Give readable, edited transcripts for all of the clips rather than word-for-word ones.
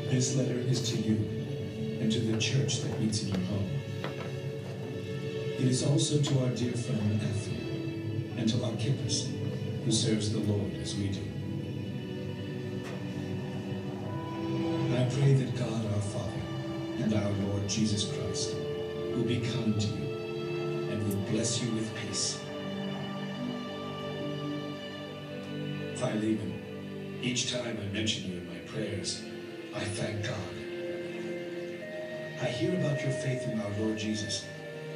This letter is to you and to the church that meets in your home. It is also to our dear friend Apphia and to Archippus, who serves the Lord as we do. I pray that God our Father and our Lord Jesus Christ will be kind to you and will bless you with peace. Philemon, each time I mention you in my prayers, I thank God. I hear about your faith in our Lord Jesus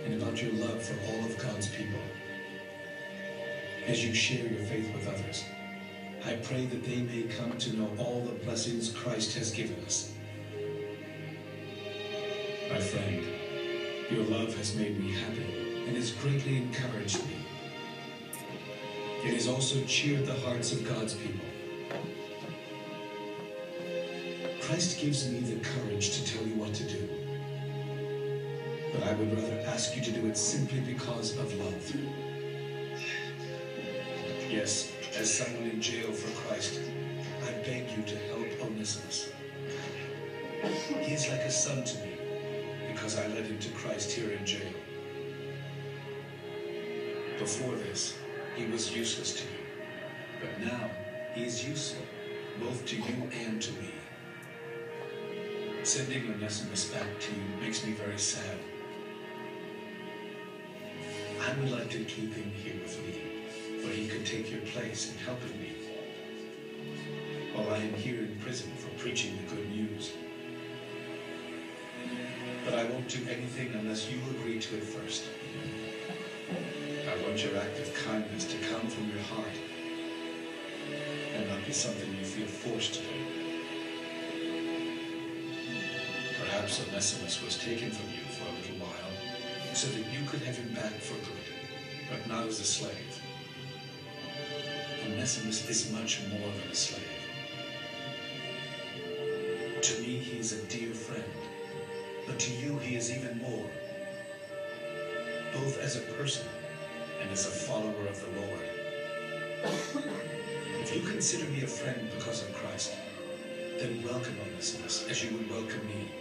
and about your love for all of God's people. As you share your faith with others, I pray that they may come to know all the blessings Christ has given us. My friend, your love has made me happy and has greatly encouraged me. It has also cheered the hearts of God's people. Christ gives me the courage to tell you what to do. But I would rather ask you to do it simply because of love. Yes, as someone in jail for Christ, I beg you to help Onesimus. He is like a son to me because I led him to Christ here in jail. Before this, he was useless to you, but now he is useful both to you and to me. Sending Onesimus back to you makes me very sad. I would like to keep him here with me, where he could take your place in helping me, while I am here in prison for preaching the good news. But I won't do anything unless you agree to it first. I want your act of kindness to come from your heart, and not be something you feel forced to do. Perhaps Onesimus was taken from you for a little while, so that you could have him back for good, but not as a slave. Onesimus is much more than a slave. To me, he is a dear friend, but to you, he is even more, both as a person and as a follower of the Lord. If you consider me a friend because of Christ, then welcome Onesimus as you would welcome me.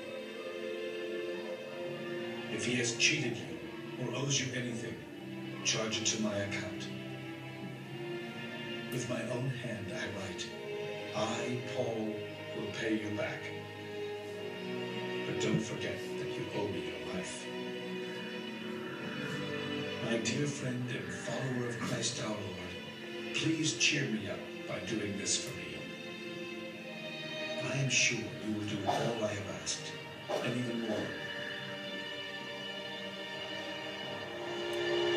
If he has cheated you or owes you anything, charge it to my account. With my own hand I write, I, Paul, will pay you back. But don't forget that you owe me your life. My dear friend and follower of Christ our Lord, please cheer me up by doing this for me. I am sure you will do all I have asked, and even more.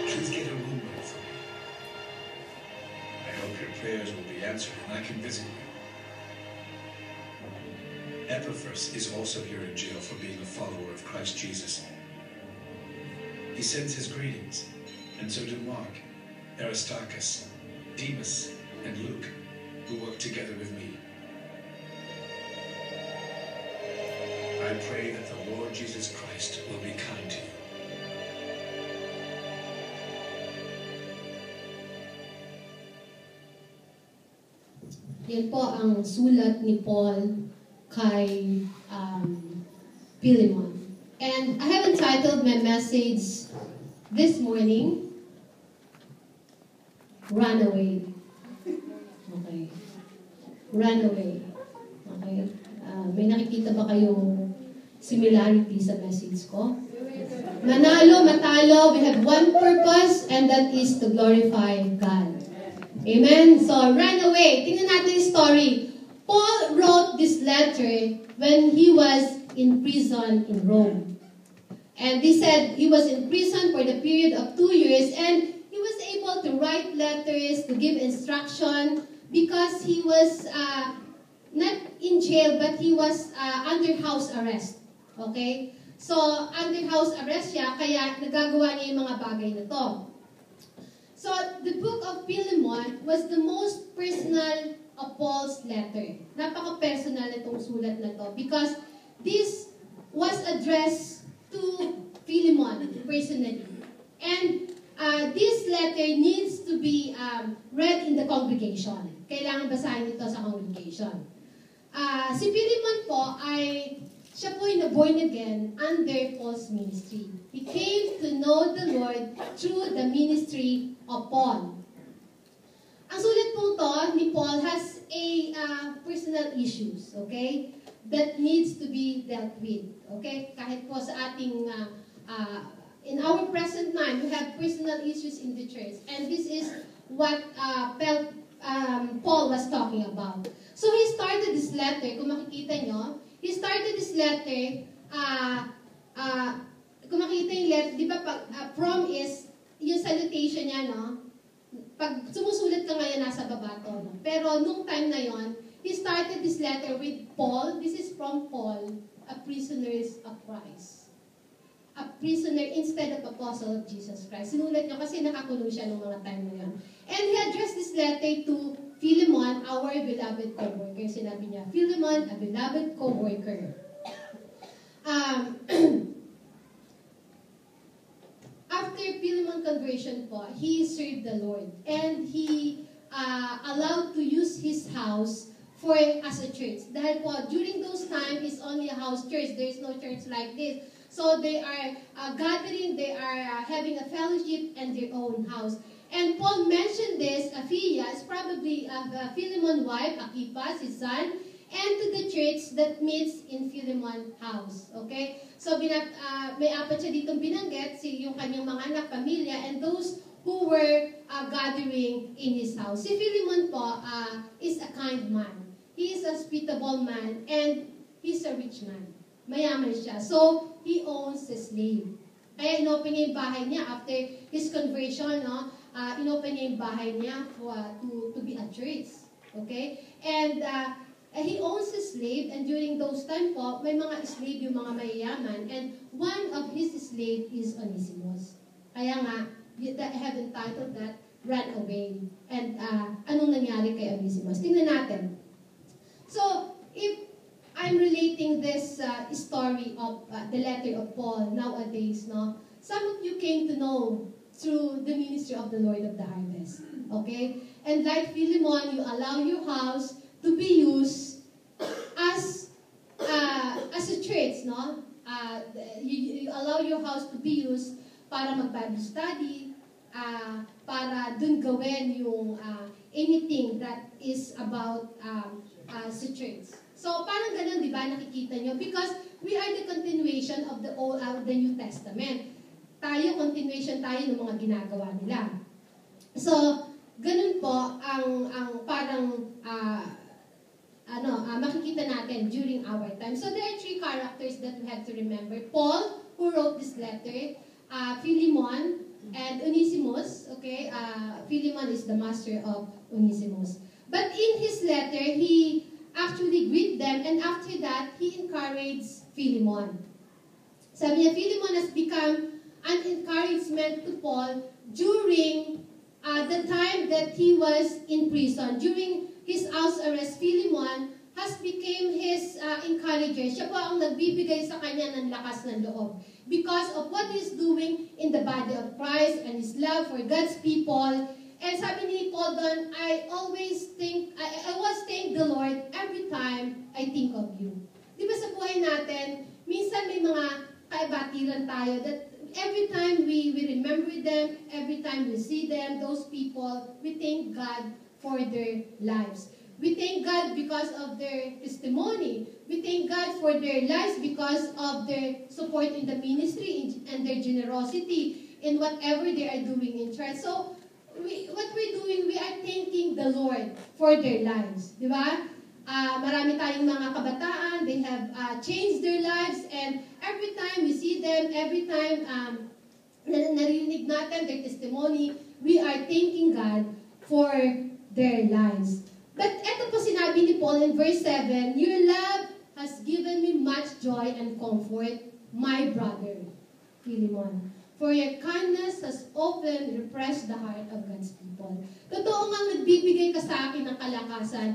Please get a room ready for me. I hope your prayers will be answered and I can visit you. Epaphras is also here in jail for being a follower of Christ Jesus. He sends his greetings, and so do Mark, Aristarchus, Demas, and Luke, who work together with me. I pray that the Lord Jesus Christ will be kind to you. Yan po ang sulat ni Paul kay Philemon. And I have entitled my message this morning, Run Away. Okay. Run Away. Okay. May nakikita ba kayong similarity sa message ko? Manalo, matalo, we have one purpose, and that is to glorify God. Amen? So, run away. Tingnan natin yung story. Paul wrote this letter when he was in prison in Rome. And he said he was in prison for the period of 2 years, and he was able to write letters, to give instruction, because he was not in jail, but he was under house arrest. Okay? So, under house arrest siya, kaya nagagawa niya yung mga bagay na to. So, the book of Philemon was the most personal of Paul's letter. Napaka-personal itong sulat na to because this was addressed to Philemon personally. And this letter needs to be read in the congregation. Kailangan basahin ito sa congregation. Si Philemon po siya po ay born again under Paul's ministry. He came to know the Lord through the ministry of Paul. Ang sulat po to ni Paul has a personal issues, okay? That needs to be dealt with, okay? Kahit po sa ating, in our present time, we have personal issues in the church. And this is what Paul was talking about. So he started this letter, kung makikita nyo, he started this letter, kung makikita yung letter, di ba, from is, yung salutation niya, no? Pag sumusulat ka ngayon, nasa baba to, no? Pero nung time na yon, he started this letter with Paul. This is from Paul, a prisoner of Christ. A prisoner instead of apostle of Jesus Christ. Sinulat niyo kasi nakakulong siya nung mga time na yon. And he addressed this letter to Philemon, our beloved co-worker. Sinabi niya, Philemon, a beloved co-worker. After Philemon conversion po, he served the Lord. And he allowed to use his house as a church. Dahil po, during those times, it's only a house church. There is no church like this. So they are gathering, they are having a fellowship in their own house. And Paul mentioned this, Apphia is probably Philemon's wife, Archippus, his son, and to the church that meets in Philemon's house. Okay? So may apat siya ditong binanggit, yung kanyang mga anak, pamilya, and those who were gathering in his house. Si Philemon po is a kind man. He is a hospitable man, and he's a rich man. Mayaman siya. So, he owns a slave. Kaya inopen niya yung bahay niya after his conversion, no? Inopen niya yung bahay niya to be a church. Okay? And he owns a slave, and during those time po, may mga slave yung mga mayayaman, and one of his slave is Onesimus. Kaya nga, I have entitled that, Ran Away. And anong nangyari kay Onesimus? Tingnan natin. So, if I'm relating this story of the letter of Paul nowadays, no? Some of you came to know through the ministry of the Lord of the Harvest. Okay? And like Philemon, you allow your house to be used as a church, no? You allow your house to be used para mag-Bible study, para dun gawin yung anything that is about sa church. So, parang ganun, di ba, nakikita nyo? Because we are the continuation of the New Testament. Continuation tayo ng mga ginagawa nila. So, ganun po ang parang makikita natin during our time. So, there are three characters that we have to remember. Paul, who wrote this letter, Philemon, and Onesimus. Okay, Philemon is the master of Onesimus. But in his letter, he actually greet them, and after that, he encouraged Philemon. Sabi niya, Philemon has become an encouragement to Paul during the time that he was in prison. During his house arrest, Philemon has become his encourager. Siya po ang nagbibigay sa kanya ng lakas ng loob. Because of what he's doing in the body of Christ and his love for God's people. And sabi ni Paul doon, I always thank the Lord every time I think of you. Di ba sa buhay natin, minsan may mga kaibatiran tayo that every time we remember them, every time we see them, those people, we thank God for their lives. We thank God because of their testimony. We thank God for their lives because of their support in the ministry and their generosity in whatever they are doing in church. So, what we're doing, we are thanking the Lord for their lives. Di ba? Marami tayong mga kabataan, they have changed their lives, and every time we see them, every time narinig natin their testimony, we are thanking God for their lives. But eto po sinabi ni Paul in verse 7, your love has given me much joy and comfort, my brother, Philemon. For your kindness has often refreshed the heart of God's people. Totoo nga nagbibigay ka sa akin ng kalakasan.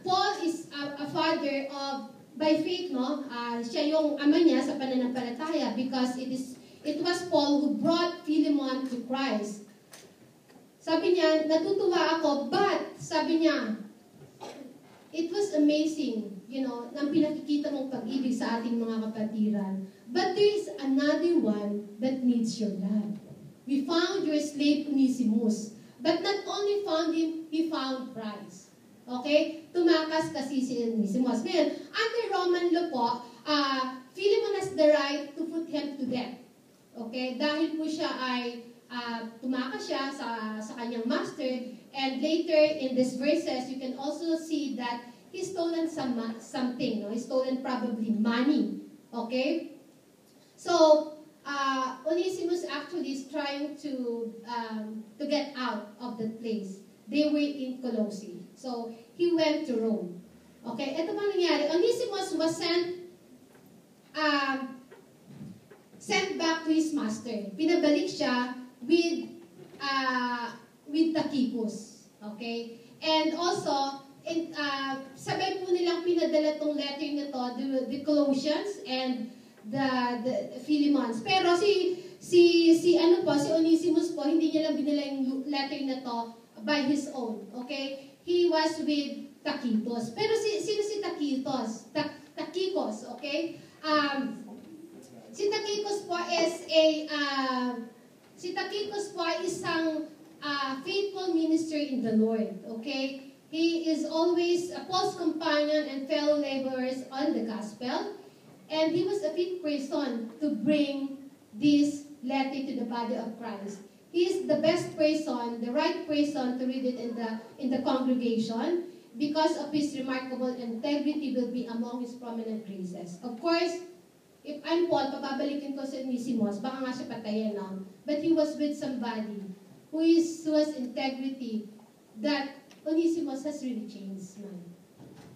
Paul is a father of, by faith, no? Siya yung ama niya sa pananampalataya because it was Paul who brought Philemon to Christ. Sabi niya, natutuwa ako, but, sabi niya, it was amazing, nang pinakikita mong pag-ibig sa ating mga kapatiran. But there is another one that needs your love. We found your slave Onesimus. But not only found him, he found Christ. Okay? Tumakas kasi si Onesimus. Ngayon, under Roman law po, Philemon has the right to put him to death. Okay? Dahil po siya ay tumakas siya sa kanyang master. And later in these verses, you can also see that he stolen something. No? He stolen probably money. Okay? So, Onesimus actually is trying to get out of that place. They were in Colossae. So, he went to Rome. Okay? Ito pa nangyari. Onesimus was sent back to his master. Pinabalik siya with Tychicus. Okay? And also, sabay po nilang pinadala tong letter nito, the Colossians and the Philemons. Pero si Onesimus po, hindi niya lang binila yung letter na to by his own. Okay? He was with Tychicus. Pero sino si Tychicus? Tychicus, okay? Si Tychicus po is isang faithful minister in the Lord. Okay? He is always a Paul's companion and fellow laborers on the gospel. And he was a fit person to bring this letter to the body of Christ. He is the best person, the right person to read it in the congregation because of his remarkable integrity will be among his prominent graces. Of course, if I'm Paul, papabalikin ko si Onesimus, baka nga siya patayin lang. But he was with somebody who has integrity that Onesimus has really changed, man.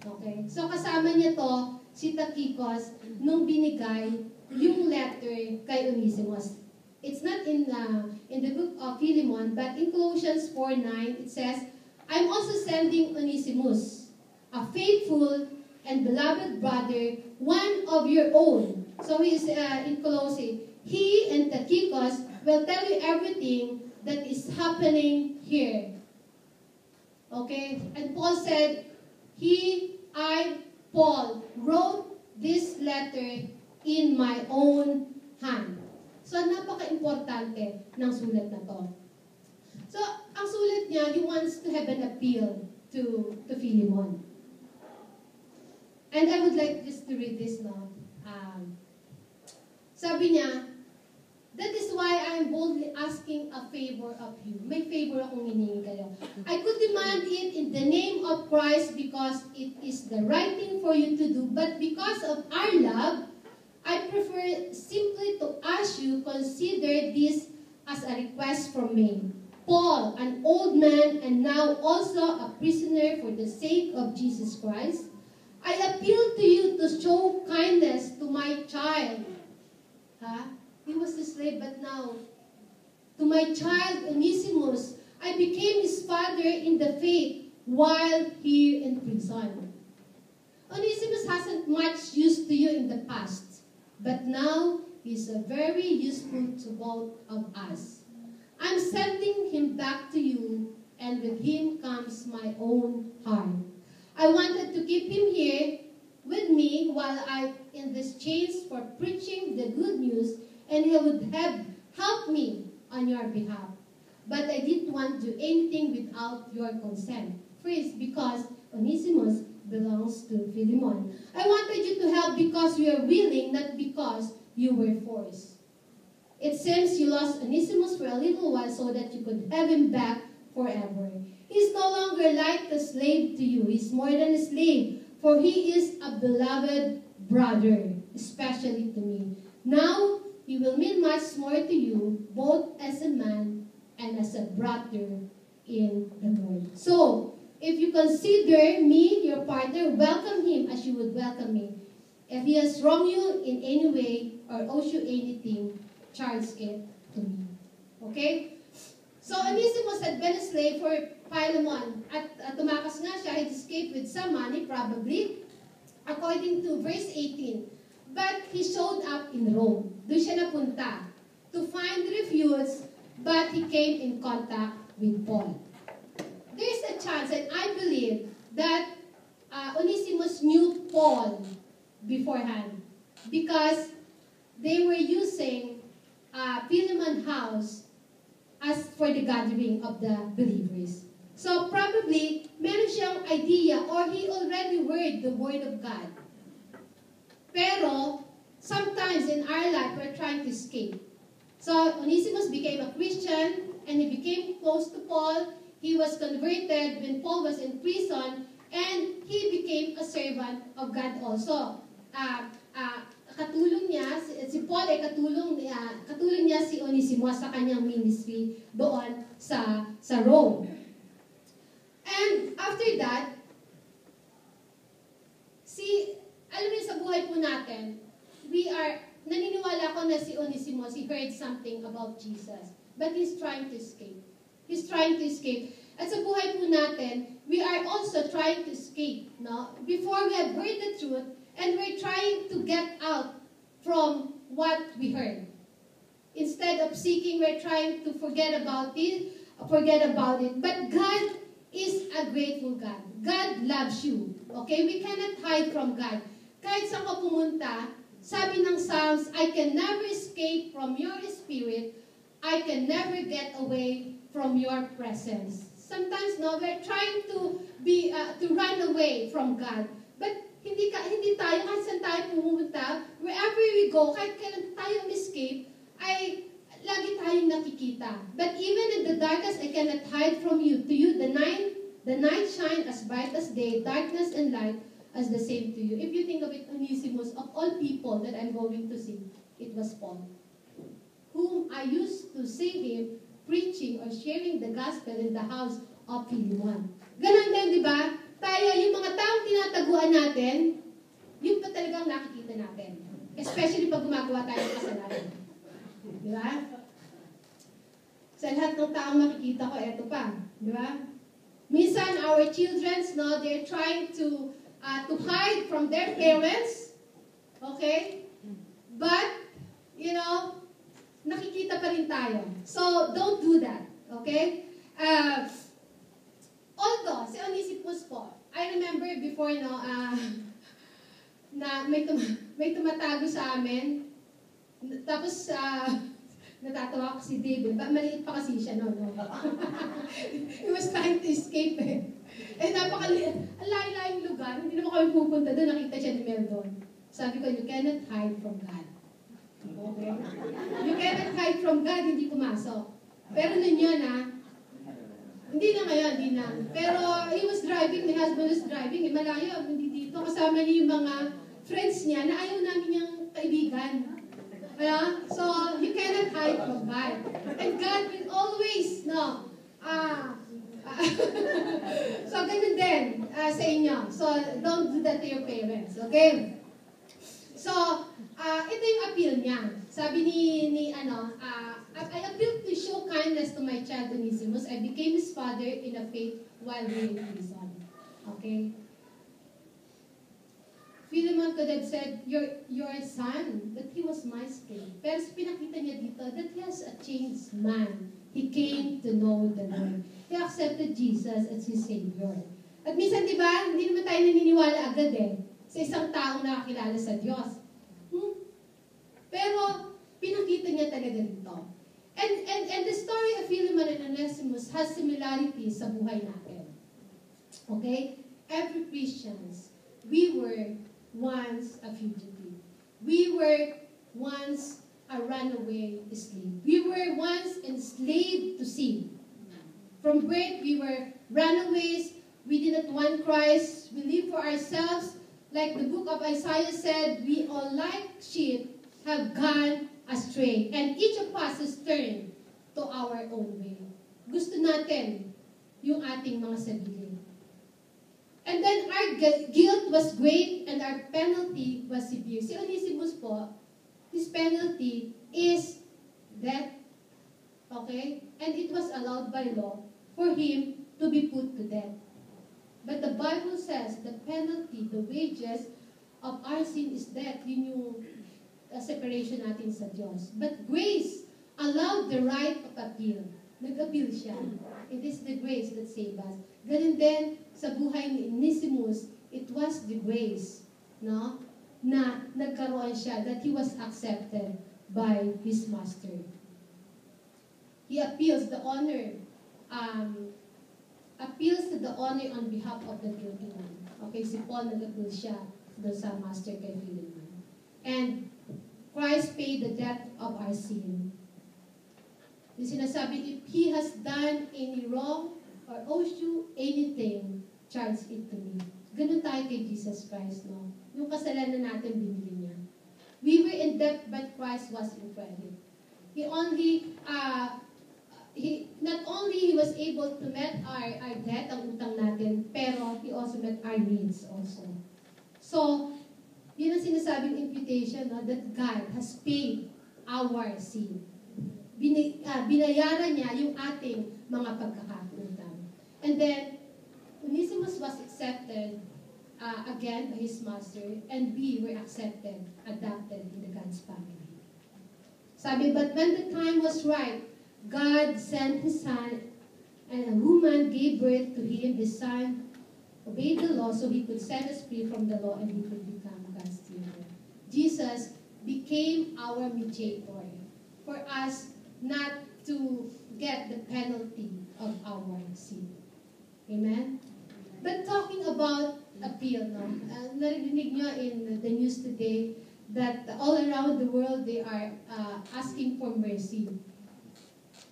Okay? So kasama niya to, si Tychicus, nung binigay yung letter kay Onesimus. It's not in the book of Philemon, but in Colossians 4:9, it says, I'm also sending Onesimus, a faithful and beloved brother, one of your own. So he's in Colossae. He and Tychicus will tell you everything that is happening here. Okay? And Paul said, Paul, wrote this letter in my own hand. So, napaka-importante ng sulat na to. So, ang sulat niya, he wants to have an appeal to Philemon. And I would like just to read this now. Sabi niya, that is why I am boldly asking a favor of you. May favor akong hinihingi kayo. I could demand it in the name of Christ because it is the right thing for you to do. But because of our love, I prefer simply to ask you consider this as a request from me. Paul, an old man and now also a prisoner for the sake of Jesus Christ, I appeal to you to show kindness to my child. He was a slave, but now, to my child Onesimus, I became his father in the faith while here in prison. Onesimus hasn't much use to you in the past, but now he's very useful to both of us. I'm sending him back to you, and with him comes my own heart. I wanted to keep him here with me while I'm in this chains for preaching the good news, and he would have helped me on your behalf. But I didn't want to do anything without your consent. First, because Onesimus belongs to Philemon. I wanted you to help because you are willing, not because you were forced. It seems you lost Onesimus for a little while so that you could have him back forever. He's no longer like a slave to you. He's more than a slave, for he is a beloved brother, especially to me. Now, he will mean much more to you, both as a man and as a brother in the Lord. So, if you consider me your partner, welcome him as you would welcome me. If he has wronged you in any way or owes you anything, charge it to me. Okay? So, Onesimus had been a slave for Philemon. At tumakas nga siya, he escaped with some money, probably, according to verse 18. But he showed up in Rome. Doon siya napunta to find refuge, but he came in contact with Paul. There's a chance, and I believe that Onesimus knew Paul beforehand because they were using Philemon house as for the gathering of the believers. So probably, meron siyang idea or he already heard the word of God. Pero, sometimes in our life, we're trying to escape. So, Onesimus became a Christian and he became close to Paul. He was converted when Paul was in prison and he became a servant of God also. Katulong niya, si Paul ay katulong niya si Onesimus sa kanyang ministry doon sa Rome. And after that, alam niyo sa buhay po natin, naniniwala ko na si Onesimus, he heard something about Jesus. But he's trying to escape. He's trying to escape. At sa buhay po natin, we are also trying to escape. No? Before we have heard the truth, and we're trying to get out from what we heard. Instead of seeking, we're trying to forget about it. But God is a grateful God. God loves you. Okay? We cannot hide from God. Kahit saan ka pumunta, sabi ng Psalms, I can never escape from your spirit. I can never get away from your presence. Sometimes, we're trying to run away from God. But hindi tayo, kahit saan tayo pumunta, wherever we go, kahit kailan tayo escape, ay lagi tayong nakikita. But even in the darkness, I cannot hide from you. To you, the night shine as bright as day, darkness and light as the same to you. If you think of it, Onesimus, of all people that I'm going to see, it was Paul, whom I used to see him preaching or sharing the gospel in the house of Philemon. Ganun din, di ba? Tayo, yung mga taong tinataguan natin, yun pa talagang nakikita natin. Especially pag gumagawa tayo ng kasalanan. Di ba? Sa lahat ng taong makikita ko, eto pa. Di ba? Minsan, our children, they're trying to hide from their parents. Okay? But, nakikita pa rin tayo. So, don't do that. Okay? Although, si Onesimus po, I remember before, na may tumatago sa amin. Tapos, natatawa ko si David. Maliit pa kasi siya, no? He was trying to escape, eh. Ang layo-layong lugar. Hindi naman kami pupunta doon. Nakita siya ni Mel doon. Sabi ko, you cannot hide from God. Okay? You cannot hide from God, hindi pumasok. Pero nun yun, hindi na ngayon, hindi na. Pero he was driving, my husband was driving, malayo, hindi dito. Kasama niya yung mga friends niya na ayaw namin niyang kaibigan. So, you cannot hide from God. And God will always, so, ganun din sa inyo. So, don't do that to your parents. Okay? So, ito yung appeal niya. Sabi I appealed to show kindness to my child Onesimus. I became his father in a faith while we were in prison. Okay? Philemon could have said, your son, but he was my slave. Pero pinakita niya dito that he was a changed man. He came to know the Lord. He accepted Jesus as his Savior. At minsan, di ba, hindi naman tayo naniniwala agad sa isang taong nakakilala sa Diyos. Pero, pinakita niya talaga dito. And the story of Philemon and Onesimus has similarities sa buhay natin. Okay? Every Christians, we were once a fugitive. We were once a runaway slave. We were once enslaved to sin. From birth, we were runaways. We did not want Christ. We lived for ourselves. Like the book of Isaiah said, we all like sheep have gone astray. And each of us has turned to our own way. Gusto natin yung ating mga sarili. And then our guilt was great and our penalty was severe. Si Onesimus po, his penalty is death. Okay? And it was allowed by law for him to be put to death. But the Bible says the penalty, the wages of our sin is death. Yun yung separation natin sa Diyos. But grace allowed the right of appeal. Nag-appeal siya. It is the grace that saves us. Ganun din sa buhay ni Onesimus, it was the grace, no? Na nagkaroon siya, that he was accepted by his master. He appeals the honor, appeals to the honor on behalf of the guilty one. Okay, si Paul nag-appeal siya doon sa master kay Philemon. And Christ paid the debt of our sin. Yung sinasabi, if he has done any wrong or owes you anything, charge it to me. Ganun tayo kay Jesus Christ, no? Yung kasalanan natin, binili niya. We were in debt, but Christ was in credit. He only, not only he was able to met our debt, ang utang natin, pero he also met our needs also. So, yun ang sinasabing imputation, no? That God has paid our sin. Binayaran niya yung ating mga pagkakautang. And then, Onesimus was accepted again by his master, and we were accepted, adopted in the God's family. Sabi, but when the time was right, God sent his son, and a woman gave birth to him. His son obeyed the law so he could set us free from the law and he could become God's children. Jesus became our mediator for us not to get the penalty of our sin. Amen? But talking about appeal, no? Narinig nyo in the news today that all around the world they are asking for mercy.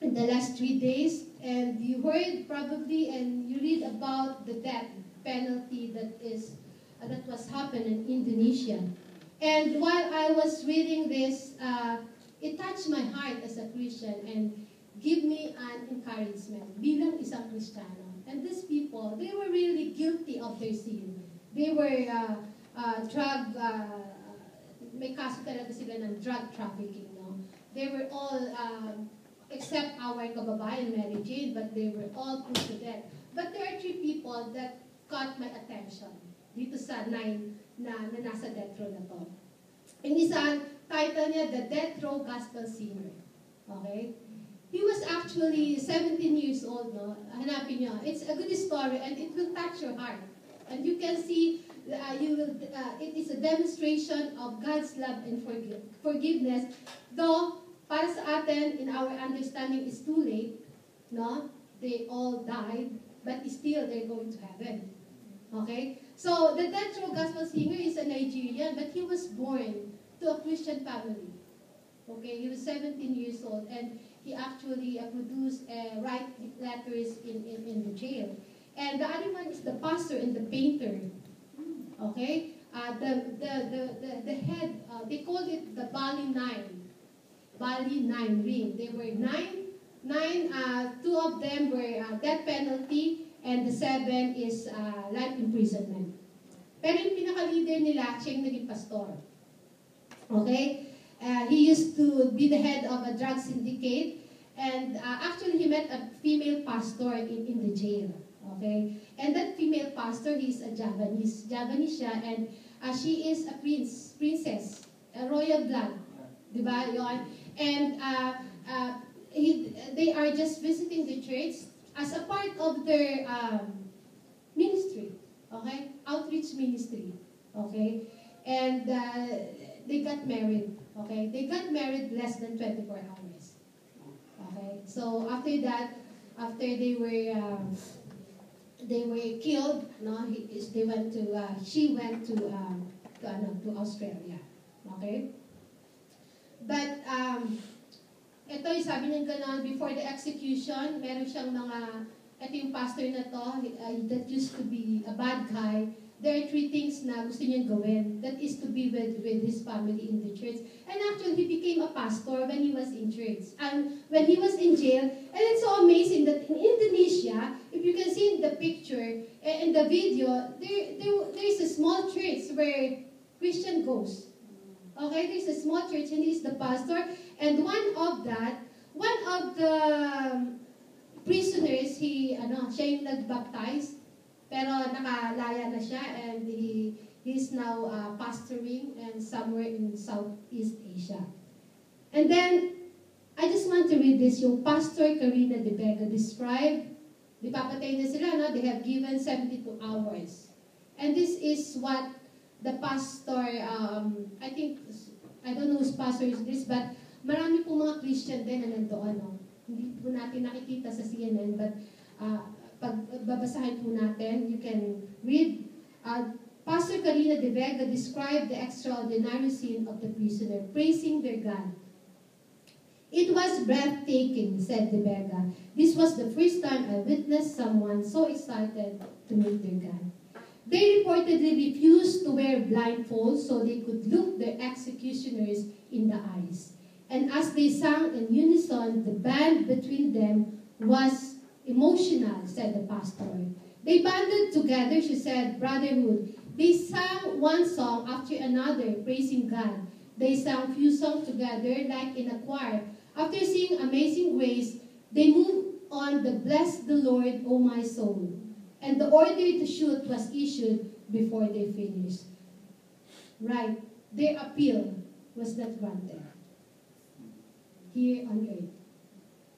In the last 3 days, and you heard probably and you read about the death penalty that was happening in Indonesia. And while I was reading this, it touched my heart as a Christian and give me an encouragement bilang isang Kristiyano. And these people, they were really guilty of their sin. They were may kaso talaga sila ng drug trafficking, no? They were all, except our kababayan Mary Jane, but they were all put to death. But there are 3 people that caught my attention dito sa 9 na nasa death row na to. Yung isa, title niya, The Death Row Gospel Singer. Okay? He was actually 17 years old, no? Hanapin niyo. It's a good story and it will touch your heart. And you can see, it is a demonstration of God's love and forgiveness. Though, para sa atin, in our understanding, it's too late, no? They all died, but still they're going to heaven. Okay? So, the Death Row Gospel Singer is a Nigerian, but he was born to a Christian family. Okay? He was 17 years old, and he actually produced write letters in the jail. And the other one is the pastor and the painter. Okay? The head, they called it the Bali 9. Bali 9 ring. They were 9, 2 of them were death penalty, and the 7 is life imprisonment. Pero yung pinaka-leader nila, siya yung naging pastor. Okay? He used to be the head of a drug syndicate, and actually he met a female pastor in the jail. Okay? And that female pastor, he's a Javanese siya, and she is a princess, a royal blood. Diba? Yun. And they are just visiting the church as a part of their ministry. Okay? Outreach ministry. Okay? And they got married. Okay? They got married less than 24 hours. Okay? So after that, after they were killed, no? She went to Australia. Okay? But ito yung sabi niya gano'n, before the execution, meron siyang ito yung pastor na to, that used to be a bad guy. There are 3 things na gusto niyang gawin. That is to be with his family in the church. And actually, he became a pastor when he was in church. And when he was in jail, and it's so amazing that in Indonesia, if you can see in the picture, in the video, there is a small church where Christian goes. Okay, there's a small church and he's the pastor. And one of the prisoners, siya yung nag-baptize. Pero nakalaya na siya and he's now pastoring and somewhere in Southeast Asia. And then, I just want to read this. Yung Pastor Karina De Vega described, di papatay na sila, no? They have given 72 hours. And this is what the pastor, I think, I don't know whose pastor is this, but marami pong mga Christian din na nandoon. No? Hindi po natin nakikita sa CNN, but pag babasahin po natin, you can read. Pastor Karina de Vega described the extraordinary scene of the prisoner praising their God. It was breathtaking, said de Vega. This was the first time I witnessed someone so excited to meet their God. They reportedly refused to wear blindfolds so they could look their executioners in the eyes. And as they sang in unison, the band between them was emotional, said the pastor. They banded together, she said, brotherhood. They sang one song after another, praising God. They sang few songs together like in a choir. After singing Amazing Grace, they moved on the Bless the Lord, O my soul. And the order to shoot was issued before they finished. Right, their appeal was not granted here on earth,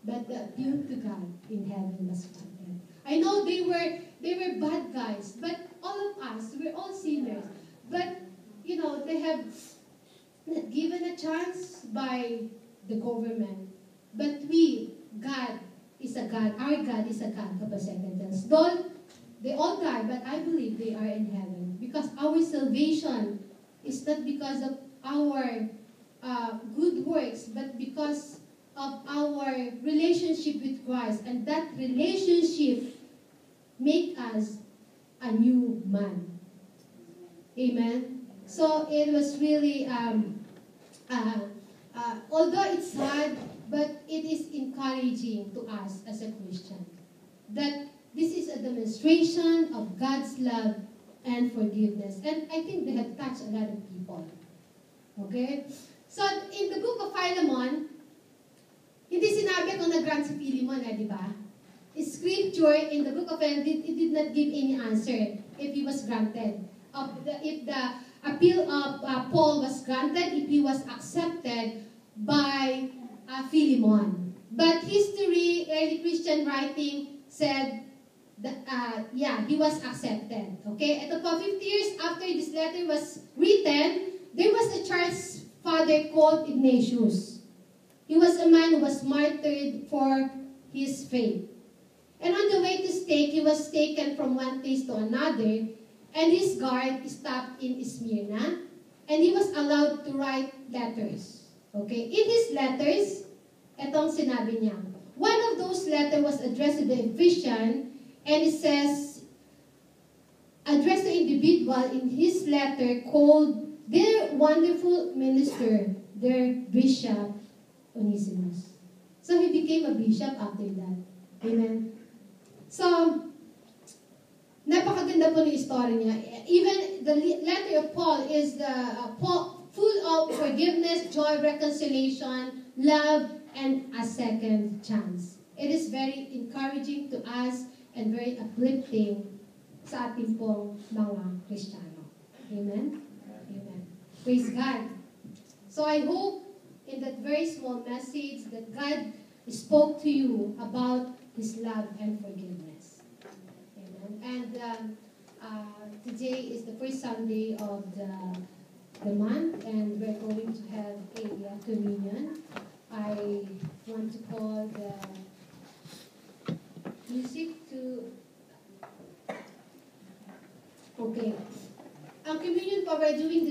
but the appeal to God in heaven was granted. I know they were bad guys, but all of us, we're all sinners. But, you know, they have not given a chance by the government. But God is a God. Our God is a God of a second chance. Though they all die, but I believe they are in heaven. Because our salvation is not because of our good works, but because of our relationship with Christ. And that relationship make us a new man. Amen? So it was really, although it's hard, but it is encouraging to us as a Christian that this is a demonstration of God's love and forgiveness. And I think they have touched a lot of people. Okay? So, in the book of Philemon, hindi sinabi kung nag-grant si Philemon, di ba? Scripture in the book of Philemon, it did not give any answer if he was granted. If the appeal of Paul was granted, if he was accepted by Philemon. But history, early Christian writing said that, he was accepted. Okay? Ito po, 50 years after this letter was written, there was a church father called Ignatius. He was a man who was martyred for his faith. And on the way to stake, he was taken from one place to another, and his guard stopped in Smyrna, and he was allowed to write letters. Okay? In his letters, etong sinabi niya. One of those letters was addressed to the Ephesian, and it says, addressed to individual in his letter called their wonderful minister, their bishop, Onesimus. So he became a bishop after that. Amen. So, napakaganda po ng story niya. Even the letter of Paul is full of forgiveness, joy, reconciliation, love, and a second chance. It is very encouraging to us and very uplifting sa ating pong mga Kristiyano. Amen? Amen. Praise God. So I hope in that very small message that God spoke to you about His love and forgiveness. Amen. And today is the first Sunday of the month, and we're going to have a communion. I want to call the music to... Okay. Ang communion po, we're doing